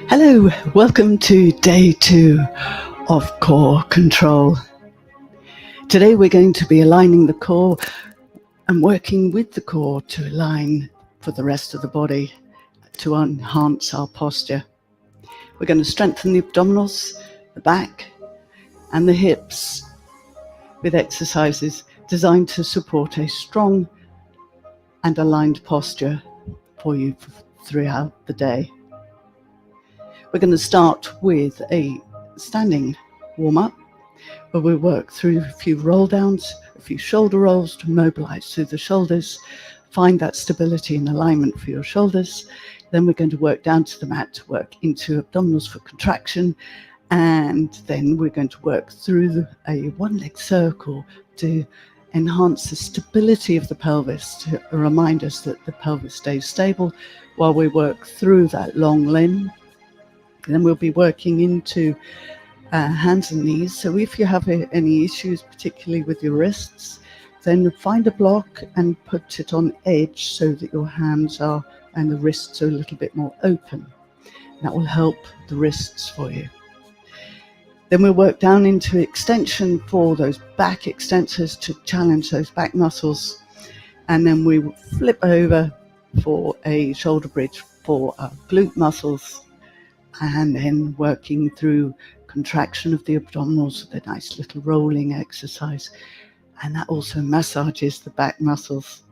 Hello, welcome to day 2 of core control. Today we're going to be aligning the core and working with the core to align for the rest of the body to enhance our posture. We're going to strengthen the abdominals, the back and the hips with exercises designed to support a strong and aligned posture for you throughout the day. We're going to start with a standing warm-up where we work through a few roll downs, a few shoulder rolls to mobilize through the shoulders, find that stability and alignment for your shoulders. Then we're going to work down to the mat to work into abdominals for contraction, and then we're going to work through a one-leg circle to enhance the stability of the pelvis, to remind us that the pelvis stays stable while we work through that long limb. And then we'll be working into hands and knees. So if you have any issues, particularly with your wrists, then find a block and put it on edge so that your hands are and the wrists are a little bit more open. That will help the wrists for you. Then we'll work down into extension for those back extensors to challenge those back muscles. And then we will flip over for a shoulder bridge for our glute muscles. And then working through contraction of the abdominals with a nice little rolling exercise. And that also massages the back muscles.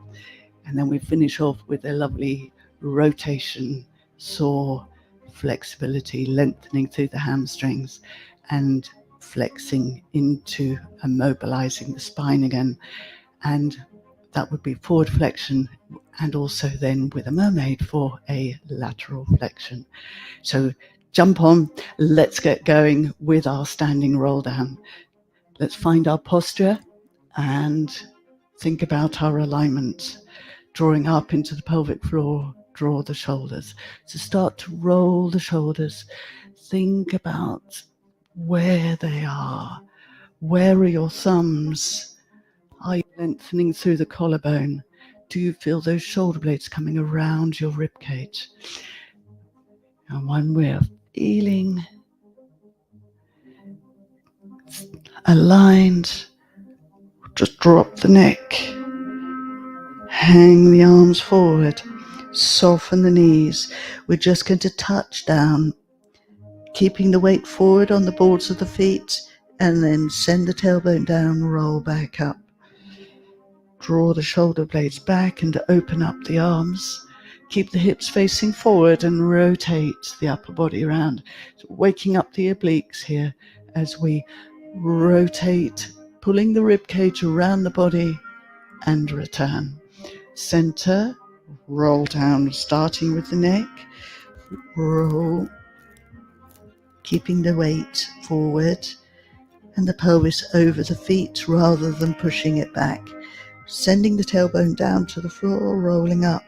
And then we finish off with a lovely rotation, saw, flexibility, lengthening through the hamstrings and flexing into and mobilizing the spine again. And that would be forward flexion, and also then with a mermaid for a lateral flexion. So jump on, let's get going with our standing roll down. Let's find our posture and think about our alignment. Drawing up into the pelvic floor, draw the shoulders. So start to roll the shoulders. Think about where they are. Where are your thumbs? Are you lengthening through the collarbone? Do you feel those shoulder blades coming around your rib cage? And when we're feeling aligned, just drop the neck, hang the arms forward, soften the knees. We're just going to touch down, keeping the weight forward on the balls of the feet, and then send the tailbone down, roll back up. Draw the shoulder blades back and open up the arms. Keep the hips facing forward and rotate the upper body around. So waking up the obliques here as we rotate, pulling the rib cage around the body and return. Center, roll down, starting with the neck. Roll, keeping the weight forward and the pelvis over the feet rather than pushing it back. Sending the tailbone down to the floor, rolling up.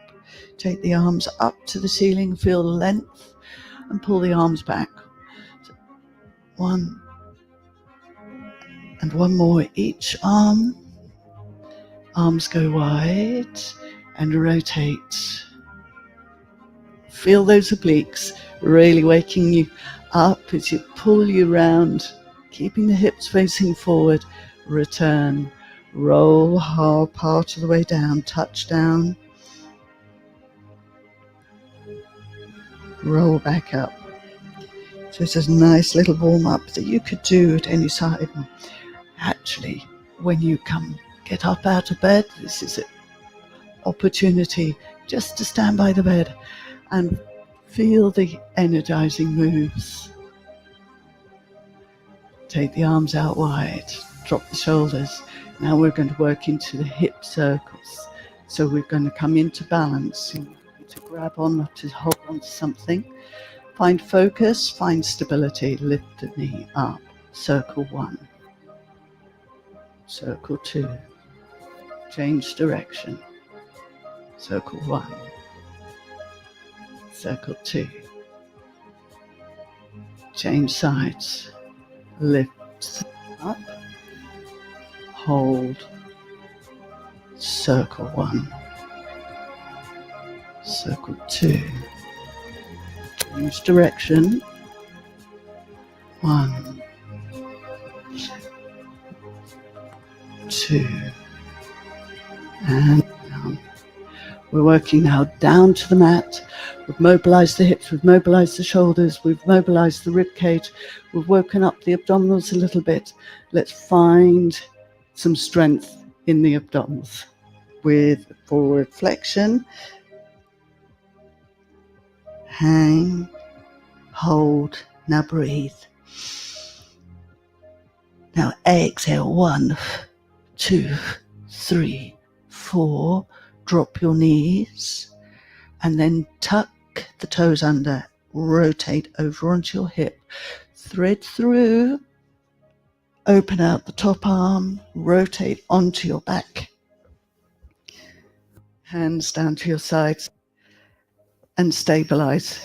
Take the arms up to the ceiling, feel the length, and pull the arms back. So one and one more each arm. Arms go wide and rotate. Feel those obliques really waking you up as you pull you round, keeping the hips facing forward. Return. Roll hard part of the way down, touch down, roll back up. So it's a nice little warm-up that you could do at any side. Actually, when you get up out of bed, this is an opportunity just to stand by the bed and feel the energizing moves. Take the arms out wide, drop the shoulders. Now we're going to work into the hip circles. So we're going to come into balance, to grab on, to hold on to something. Find focus, find stability, lift the knee up. Circle 1. Circle 2. Change direction. Circle 1. Circle 2. Change sides. Lift up. Hold. Circle 1. Circle 2. Change direction. 1, 2, and down. We're working now down to the mat. We've mobilized the hips, we've mobilized the shoulders, we've mobilized the rib cage, we've woken up the abdominals a little bit. Let's find some strength in the abdominals. With forward flexion, hang, hold, now breathe. Now exhale, 1, 2, 3, 4, drop your knees, and then tuck the toes under, rotate over onto your hip, thread through, open out the top arm, rotate onto your back, hands down to your sides, and stabilize.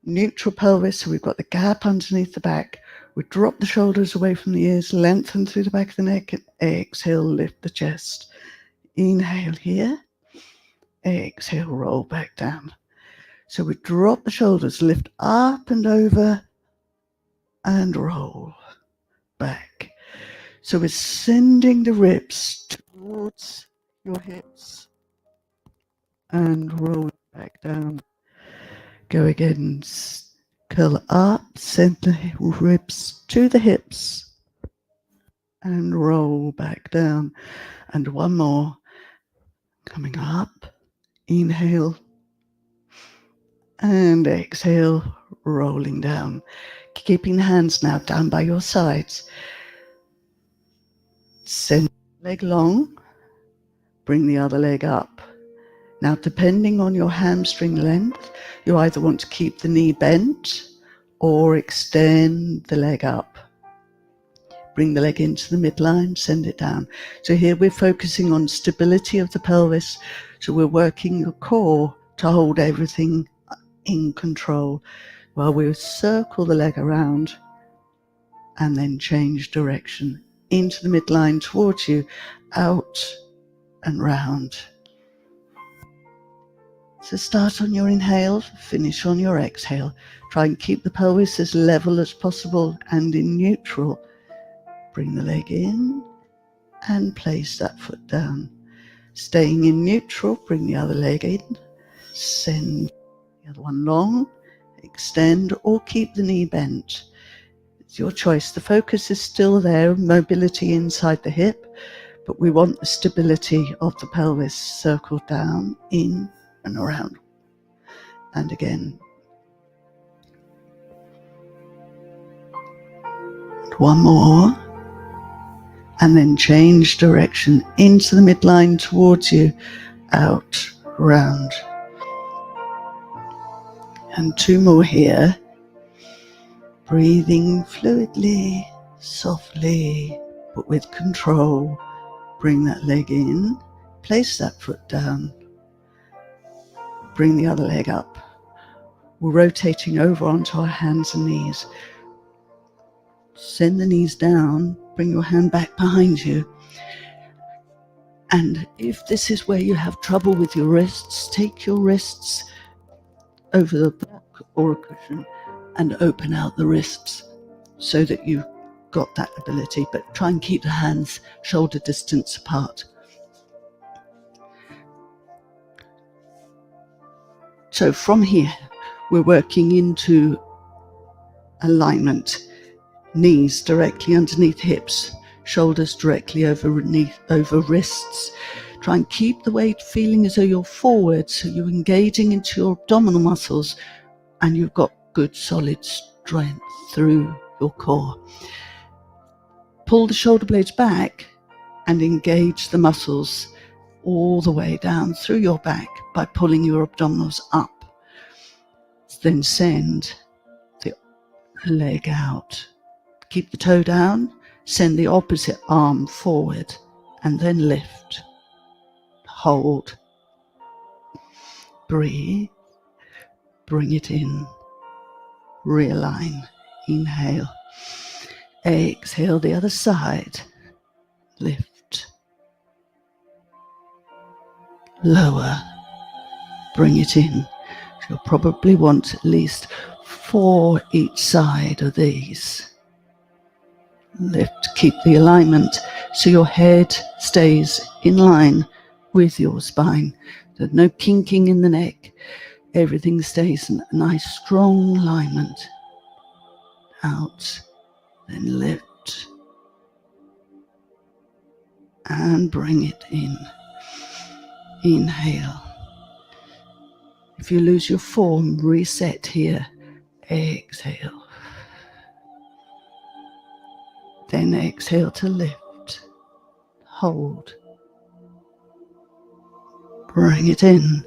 Neutral pelvis, so we've got the gap underneath the back. We drop the shoulders away from the ears, lengthen through the back of the neck, and exhale, lift the chest. Inhale here, exhale, roll back down. So we drop the shoulders, lift up and over, and roll back. So we're sending the ribs towards your hips and roll back down. Go again, curl up, send the ribs to the hips and roll back down. And one more, coming up, inhale and exhale, rolling down. Keeping the hands now down by your sides. Send the leg long, bring the other leg up. Now, depending on your hamstring length, you either want to keep the knee bent or extend the leg up. Bring the leg into the midline, send it down. So here we're focusing on stability of the pelvis. So we're working your core to hold everything in control while we circle the leg around and then change direction into the midline towards you, out and round. So start on your inhale, finish on your exhale. Try and keep the pelvis as level as possible and in neutral. Bring the leg in and place that foot down. Staying in neutral, bring the other leg in. Send the other one long, extend or keep the knee bent. It's your choice. The focus is still there, mobility inside the hip, but we want the stability of the pelvis circled down, in and around. And again. And one more. And then change direction into the midline towards you, out, round. And two more here. Breathing fluidly, softly, but with control. Bring that leg in, place that foot down. Bring the other leg up. We're rotating over onto our hands and knees. Send the knees down, bring your hand back behind you. And if this is where you have trouble with your wrists, take your wrists over the block or a cushion and open out the wrists so that you've got that ability, but try and keep the hands shoulder distance apart. So from here, we're working into alignment. Knees directly underneath hips, shoulders directly over wrists. Try and keep the weight feeling as though you're forward, so you're engaging into your abdominal muscles and you've got good solid strength through your core. Pull the shoulder blades back and engage the muscles all the way down through your back by pulling your abdominals up. Then send the leg out. Keep the toe down, send the opposite arm forward, and then lift. Hold. Breathe. Bring it in. Realign. Inhale. Exhale the other side. Lift. Lower. Bring it in. You'll probably want at least 4 each side of these. Lift, keep the alignment so your head stays in line with your spine. There's no kinking in the neck. Everything stays in a nice strong alignment. Out, then lift, and bring it in. Inhale. If you lose your form, reset here. Exhale. Then exhale to lift. Hold. Bring it in.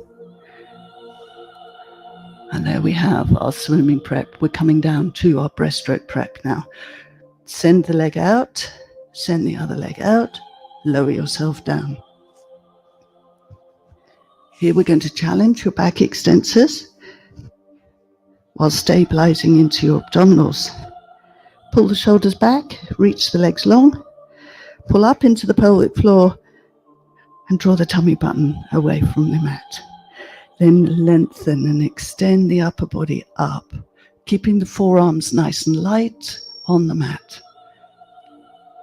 And there we have our swimming prep. We're coming down to our breaststroke prep now. Send the leg out. Send the other leg out. Lower yourself down. Here we're going to challenge your back extensors while stabilizing into your abdominals. Pull the shoulders back, reach the legs long, pull up into the pelvic floor and draw the tummy button away from the mat. Then lengthen and extend the upper body up, keeping the forearms nice and light on the mat.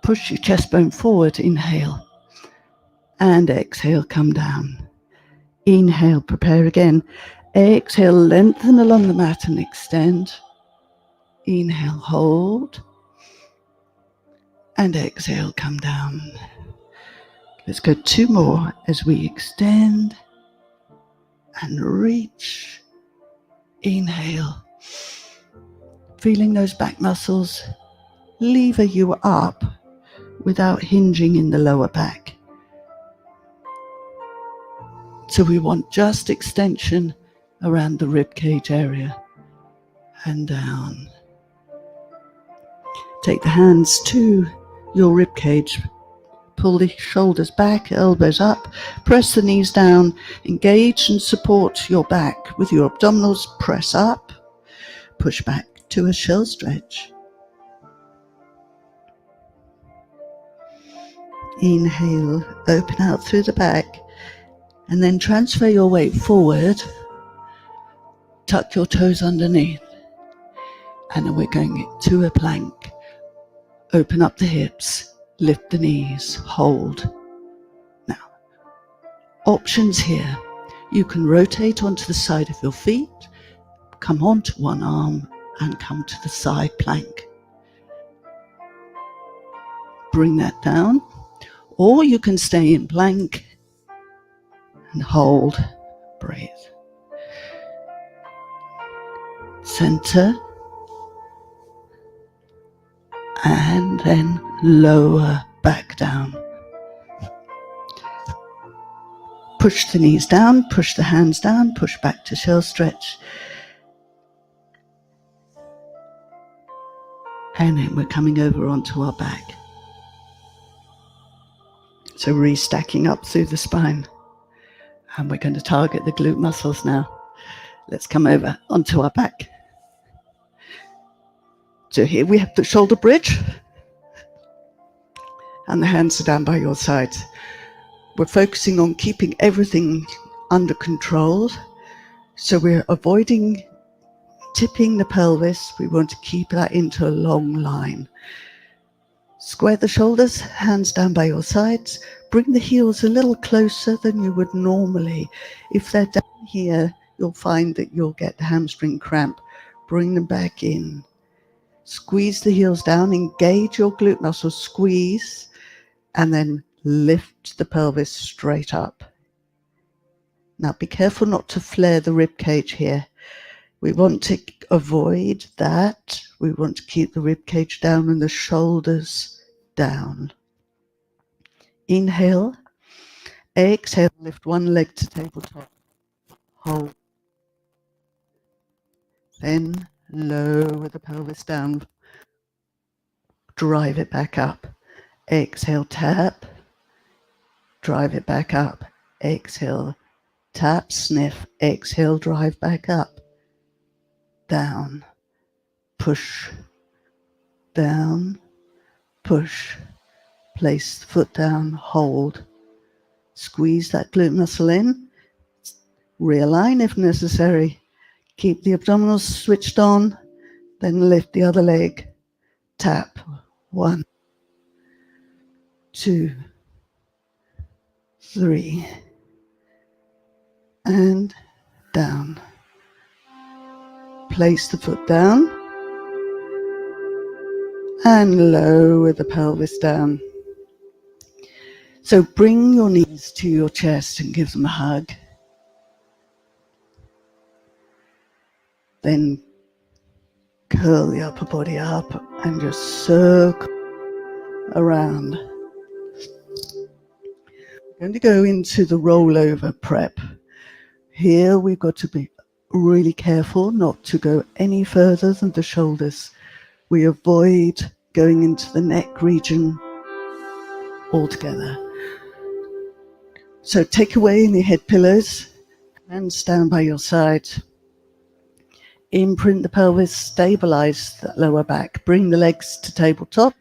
Push your chest bone forward, inhale, and exhale, come down. Inhale, prepare again. Exhale, lengthen along the mat and extend. Inhale, hold. And exhale, come down. Let's go 2 more as we extend and reach. Inhale. Feeling those back muscles lever you up without hinging in the lower back. So we want just extension around the rib cage area and down. Take the hands to your rib cage. Pull the shoulders back, elbows up, press the knees down, engage and support your back with your abdominals, press up, push back to a shell stretch. Inhale, open out through the back, and then transfer your weight forward, tuck your toes underneath, and then we're going to a plank. Open up the hips, lift the knees, hold. Now, options here. You can rotate onto the side of your feet, come onto one arm, and come to the side plank. Bring that down, or you can stay in plank and hold, breathe. Center, and then lower back down. Push the knees down, push the hands down, push back to shell stretch. And then we're coming over onto our back. So restacking up through the spine. And we're going to target the glute muscles now. Let's come over onto our back. So here we have the shoulder bridge. And the hands are down by your sides. We're focusing on keeping everything under control. So we're avoiding tipping the pelvis. We want to keep that into a long line. Square the shoulders, hands down by your sides. Bring the heels a little closer than you would normally. If they're down here, you'll find that you'll get the hamstring cramp. Bring them back in. Squeeze the heels down, engage your glute muscles, squeeze, and then lift the pelvis straight up. Now be careful not to flare the rib cage here. We want to avoid that. We want to keep the rib cage down and the shoulders down. Inhale. Exhale, lift one leg to tabletop. Hold. Then lower the pelvis down. Drive it back up. Exhale, tap. Drive it back up. Exhale, tap, sniff. Exhale, drive back up. Down. Push. Down. Push. Place the foot down. Hold. Squeeze that glute muscle in. Realign if necessary. Keep the abdominals switched on, then lift the other leg. Tap. 1, 2, 3, and down. Place the foot down and lower the pelvis down. So bring your knees to your chest and give them a hug. Then curl the upper body up and just circle around. We're going to go into the rollover prep. Here we've got to be really careful not to go any further than the shoulders. We avoid going into the neck region altogether. So take away any head pillows and stand by your side. Imprint the pelvis, stabilize the lower back, bring the legs to tabletop.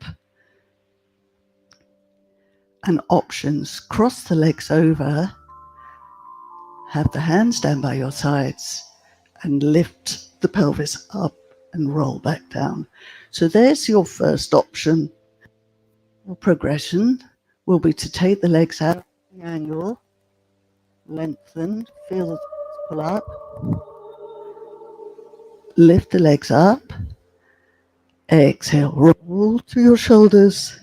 And options, cross the legs over, have the hands down by your sides and lift the pelvis up and roll back down. So there's your first option. Your progression will be to take the legs out of the angle, lengthen, feel the pull up, lift the legs up, exhale, roll to your shoulders,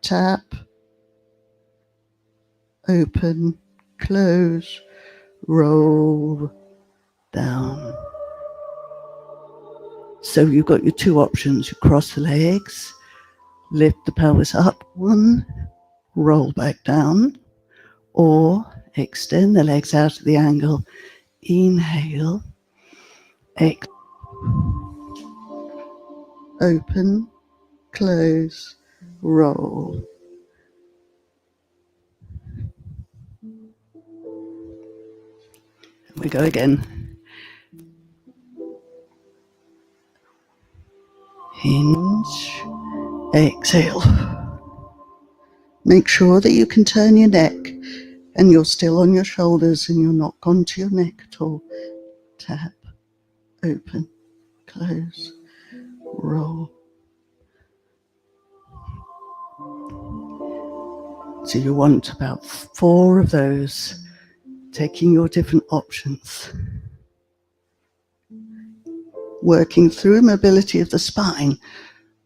tap, open, close, roll down. So you've got your two options. You cross the legs, lift the pelvis up, 1, roll back down, or extend the legs out at the angle, inhale, open, close, roll. We go again. Hinge, exhale. Make sure that you can turn your neck and you're still on your shoulders and you're not gone to your neck at all. Tap, open, close, roll. So you want about 4 of those, taking your different options. Working through mobility of the spine,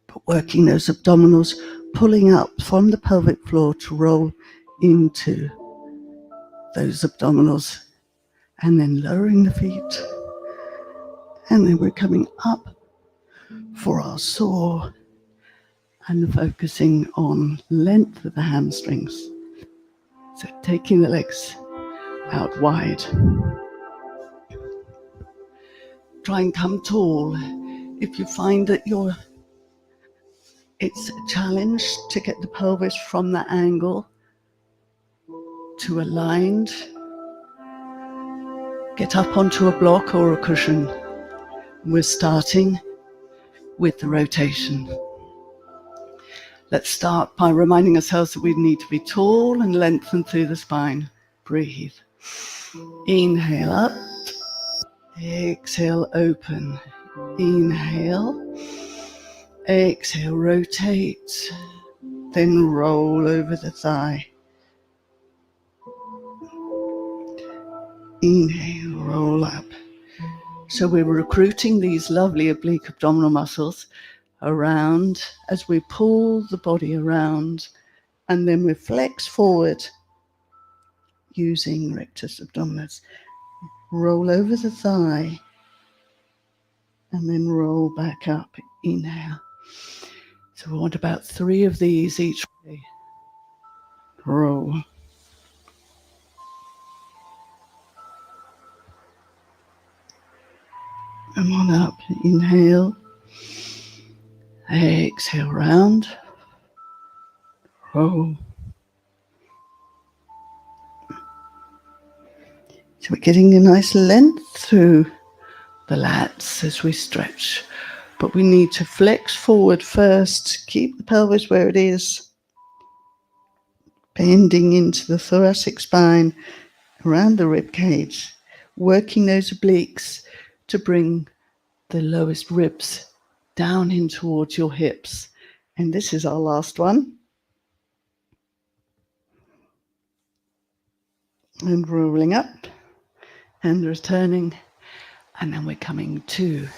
but working those abdominals, pulling up from the pelvic floor to roll into those abdominals, and then lowering the feet. And then we're coming up for our saw and focusing on length of the hamstrings. So taking the legs out wide. Try and come tall. If you find that it's a challenge to get the pelvis from that angle to aligned, get up onto a block or a cushion. We're starting with the rotation. Let's start by reminding ourselves that we need to be tall and lengthen through the spine. Breathe. Inhale up. Exhale, open. Inhale. Exhale, rotate. Then roll over the thigh. Inhale, roll up. So we're recruiting these lovely oblique abdominal muscles around as we pull the body around, and then we flex forward using rectus abdominis. Roll over the thigh and then roll back up. Inhale. So we want about 3 of these each way. Roll. Come on up. Inhale. Exhale, round. Roll. So we're getting a nice length through the lats as we stretch. But we need to flex forward first. Keep the pelvis where it is. Bending into the thoracic spine, around the rib cage. Working those obliques to bring the lowest ribs down in towards your hips. And this is our last one. And rolling up and returning. And then we're coming to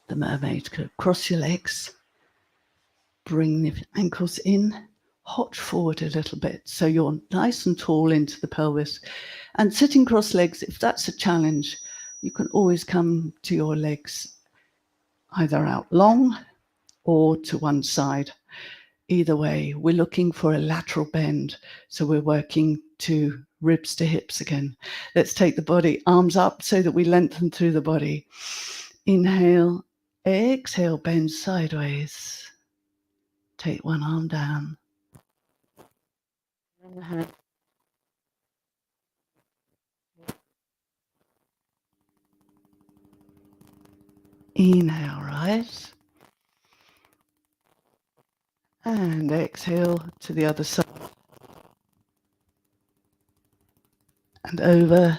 the mermaid. Cross your legs. Bring the ankles in. Hotch forward a little bit so you're nice and tall into the pelvis. And sitting cross legs, if that's a challenge, you can always come to your legs either out long or to one side. Either way, we're looking for a lateral bend. So we're working to ribs to hips again. Let's take the body, arms up so that we lengthen through the body. Inhale, exhale, bend sideways. Take one arm down. Inhale, rise. And exhale to the other side. And over.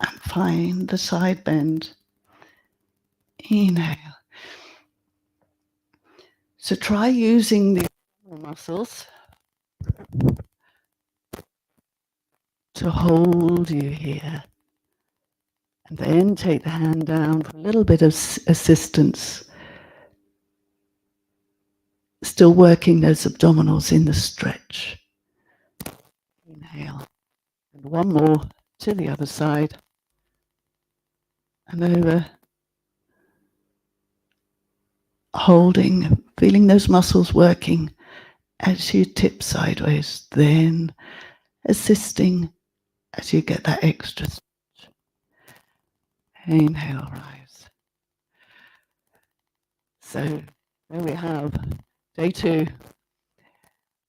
And find the side bend. Inhale. So try using the muscles to hold you here. And then take the hand down for a little bit of assistance. Still working those abdominals in the stretch. Inhale. And one more to the other side. And over. Holding, feeling those muscles working as you tip sideways. Then assisting as you get that extra stretch. Inhale, rise. So there we have day 2.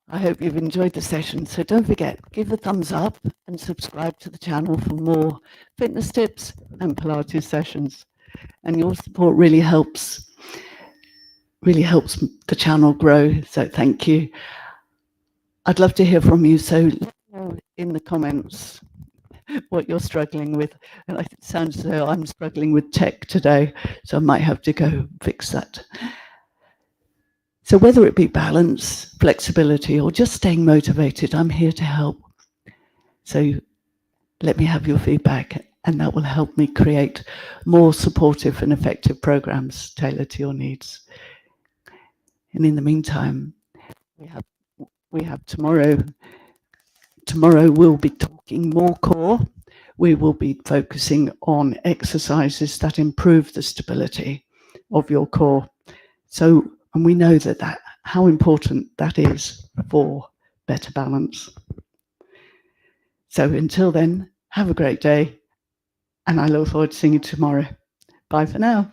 I hope you've enjoyed the session. So don't forget, give a thumbs up and subscribe to the channel for more fitness tips and Pilates sessions. And your support really helps the channel grow. So thank you. I'd love to hear from you. So let me know in the comments what you're struggling with. And it sounds as though I'm struggling with tech today, so I might have to go fix that. So whether it be balance, flexibility, or just staying motivated, I'm here to help. So let me have your feedback, and that will help me create more supportive and effective programs tailored to your needs. And in the meantime, we have tomorrow. Tomorrow we'll be talking more core. We will be focusing on exercises that improve the stability of your core. So, and we know that how important that is for better balance. So until then, have a great day, and I look forward to seeing you tomorrow. Bye for now.